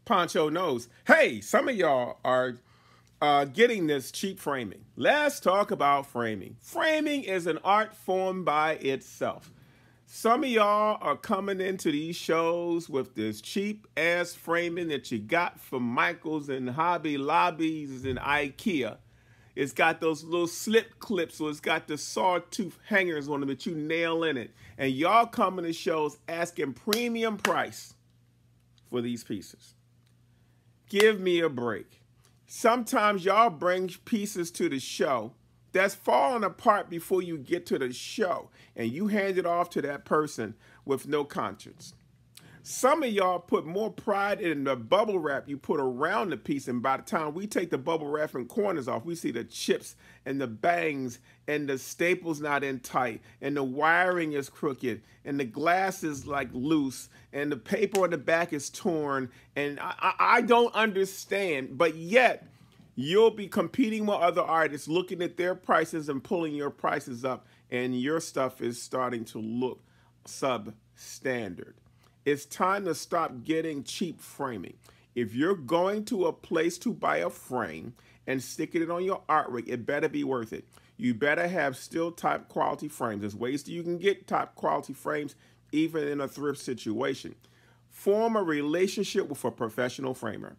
Poncho Knows. Hey, some of y'all are getting this cheap framing. Let's talk about framing. Framing is an art form by itself. Some of y'all are coming into these shows with this cheap ass framing that you got from Michaels and Hobby Lobbies and IKEA. It's got those little slip clips, so it's got the sawtooth hangers on them that you nail in it. And y'all coming to shows asking premium price for these pieces. Give me a break. Sometimes y'all bring pieces to the show that's falling apart before you get to the show, and you hand it off to that person with no conscience. Some of y'all put more pride in the bubble wrap you put around the piece, and by the time we take the bubble wrap and corners off, we see the chips and the bangs and the staples not in tight, and the wiring is crooked, and the glass is like loose, and the paper on the back is torn, and I don't understand, but yet you'll be competing with other artists, looking at their prices and pulling your prices up, and your stuff is starting to look substandard. It's time to stop getting cheap framing. If you're going to a place to buy a frame and sticking it on your artwork, it better be worth it. You better have still top quality frames. There's ways that you can get top quality frames even in a thrift situation. Form a relationship with a professional framer.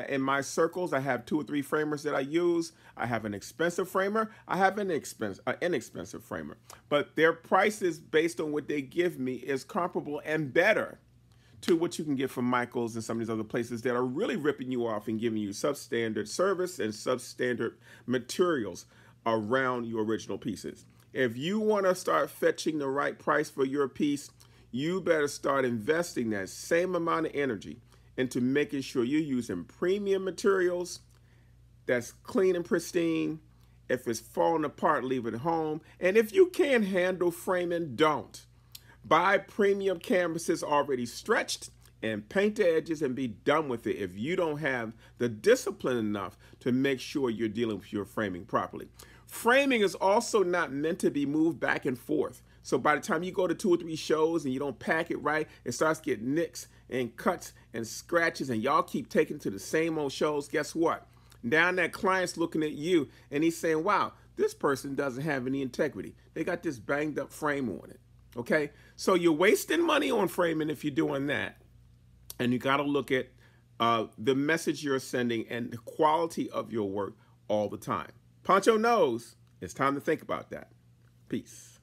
In my circles, I have 2 or 3 framers that I use. I have an expensive framer. I have an inexpensive framer. But their prices, based on what they give me, is comparable and better to what you can get from Michaels and some of these other places that are really ripping you off and giving you substandard service and substandard materials around your original pieces. If you want to start fetching the right price for your piece, you better start investing that same amount of energy into making sure you're using premium materials that's clean and pristine. If it's falling apart, leave it home. And if you can't handle framing, don't. Buy premium canvases already stretched and paint the edges and be done with it if you don't have the discipline enough to make sure you're dealing with your framing properly. Framing is also not meant to be moved back and forth. So by the time you go to 2 or 3 shows and you don't pack it right, it starts getting nicks and cuts and scratches, and y'all keep taking it to the same old shows. Guess what? Now that client's looking at you and he's saying, wow, this person doesn't have any integrity. They got this banged up frame on it. Okay? So you're wasting money on framing if you're doing that. And you got to look at the message you're sending and the quality of your work all the time. Poncho knows it's time to think about that. Peace.